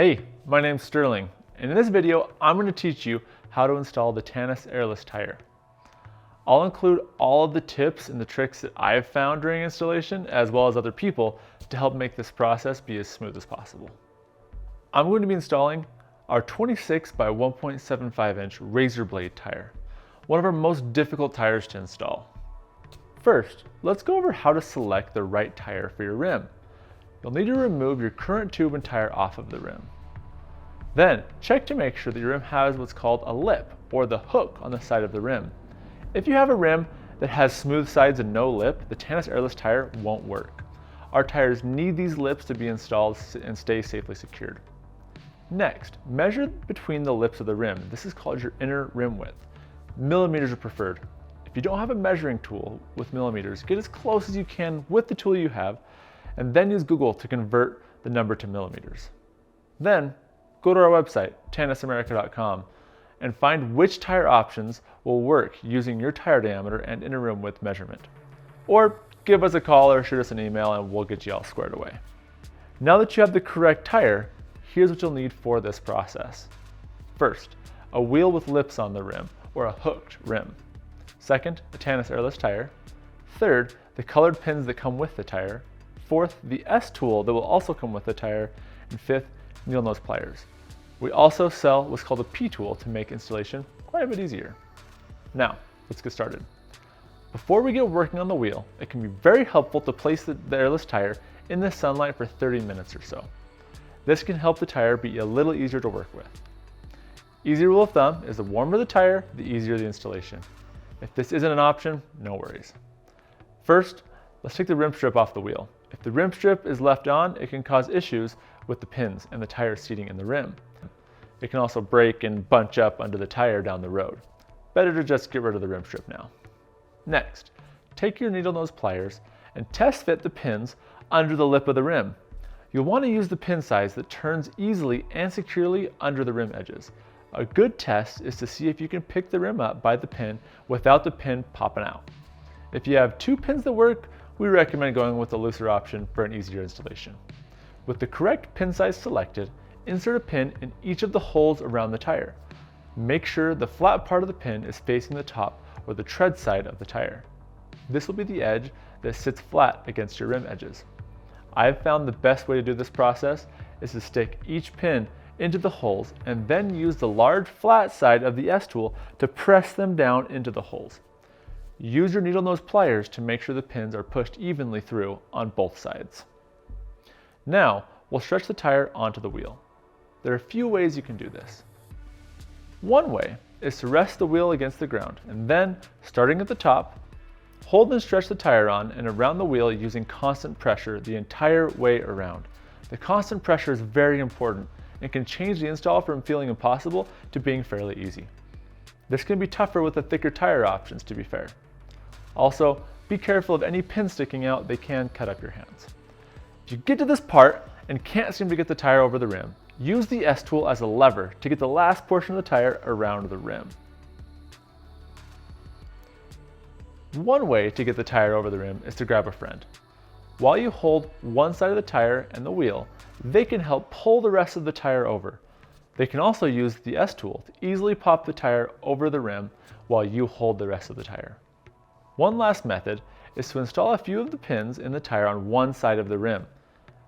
Hey, my name's Sterling, and in this video, I'm going to teach you how to install the Tannus Airless Tire. I'll include all of the tips and the tricks that I've found during installation, as well as other people, to help make this process be as smooth as possible. I'm going to be installing our 26 by 1.75 inch razor blade tire, one of our most difficult tires to install. First, let's go over how to select the right tire for your rim. You'll need to remove your current tube and tire off of the rim. Then, check to make sure that your rim has what's called a lip, or the hook on the side of the rim. If you have a rim that has smooth sides and no lip, the Tannus Airless tire won't work. Our tires need these lips to be installed and stay safely secured. Next, measure between the lips of the rim. This is called your inner rim width. Millimeters are preferred. If you don't have a measuring tool with millimeters, get as close as you can with the tool you have, and then use Google to convert the number to millimeters. Then, go to our website, tannusamerica.com, and find which tire options will work using your tire diameter and inner rim width measurement. Or give us a call or shoot us an email and we'll get you all squared away. Now that you have the correct tire, here's what you'll need for this process. First, a wheel with lips on the rim, or a hooked rim. Second, a Tannus Airless tire. Third, the colored pins that come with the tire. Fourth, the S tool that will also come with the tire. And fifth, needle nose pliers. We also sell what's called a P tool to make installation quite a bit easier. Now, let's get started. Before we get working on the wheel, it can be very helpful to place the airless tire in the sunlight for 30 minutes or so. This can help the tire be a little easier to work with. Easy rule of thumb is the warmer the tire, the easier the installation. If this isn't an option, no worries. First, let's take the rim strip off the wheel. If the rim strip is left on, it can cause issues with the pins and the tire seating in the rim. It can also break and bunch up under the tire down the road. Better to just get rid of the rim strip now. Next, take your needle nose pliers and test fit the pins under the lip of the rim. You'll want to use the pin size that turns easily and securely under the rim edges. A good test is to see if you can pick the rim up by the pin without the pin popping out. If you have two pins that work, we recommend going with the looser option for an easier installation. With the correct pin size selected, insert a pin in each of the holes around the tire. Make sure the flat part of the pin is facing the top or the tread side of the tire. This will be the edge that sits flat against your rim edges. I've found the best way to do this process is to stick each pin into the holes and then use the large flat side of the S tool to press them down into the holes. Use your needle nose pliers to make sure the pins are pushed evenly through on both sides. Now, we'll stretch the tire onto the wheel. There are a few ways you can do this. One way is to rest the wheel against the ground and then, starting at the top, hold and stretch the tire on and around the wheel using constant pressure the entire way around. The constant pressure is very important and can change the install from feeling impossible to being fairly easy. This can be tougher with the thicker tire options, to be fair. Also, be careful of any pins sticking out, they can cut up your hands. If you get to this part and can't seem to get the tire over the rim, use the S tool as a lever to get the last portion of the tire around the rim. One way to get the tire over the rim is to grab a friend. While you hold one side of the tire and the wheel, they can help pull the rest of the tire over. They can also use the S tool to easily pop the tire over the rim while you hold the rest of the tire. One last method is to install a few of the pins in the tire on one side of the rim.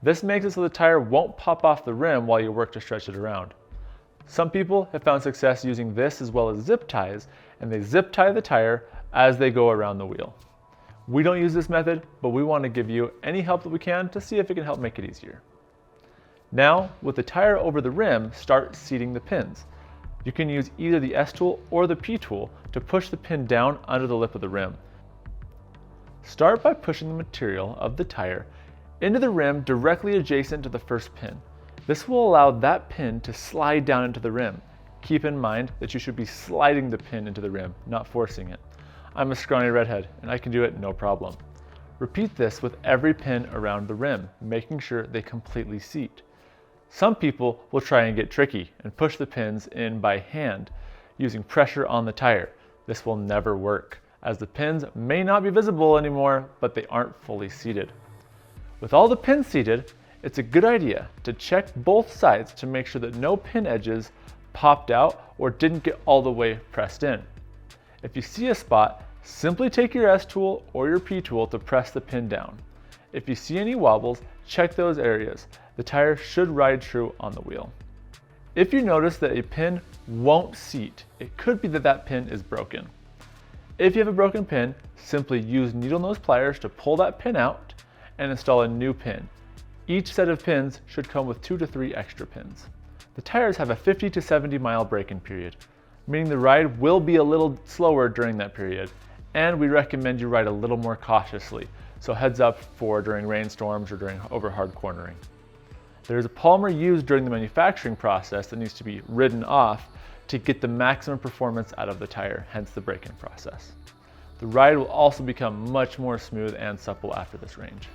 This makes it so the tire won't pop off the rim while you work to stretch it around. Some people have found success using this as well as zip ties, and they zip tie the tire as they go around the wheel. We don't use this method, but we want to give you any help that we can to see if it can help make it easier. Now, with the tire over the rim, start seating the pins. You can use either the S tool or the P tool to push the pin down under the lip of the rim. Start by pushing the material of the tire into the rim directly adjacent to the first pin. This will allow that pin to slide down into the rim. Keep in mind that you should be sliding the pin into the rim, not forcing it. I'm a scrawny redhead and I can do it no problem. Repeat this with every pin around the rim, making sure they completely seat. Some people will try and get tricky and push the pins in by hand using pressure on the tire. This will never work, as the pins may not be visible anymore, but they aren't fully seated. With all the pins seated, It's a good idea to check both sides to make sure that no pin edges popped out or didn't get all the way pressed in. If you see a spot, simply take your S tool or your P tool to press the pin down. If you see any wobbles, check those areas. The tire should ride true on the wheel. If you notice that a pin won't seat, it could be that that pin is broken. If you have a broken pin, simply use needle nose pliers to pull that pin out and install a new pin. Each set of pins should come with 2 to 3 extra pins. The tires have a 50 to 70 mile break-in period, meaning the ride will be a little slower during that period, and we recommend you ride a little more cautiously, so heads up for during rainstorms or over hard cornering. There is a polymer used during the manufacturing process that needs to be ridden off to get the maximum performance out of the tire, hence the break-in process. The ride will also become much more smooth and supple after this range.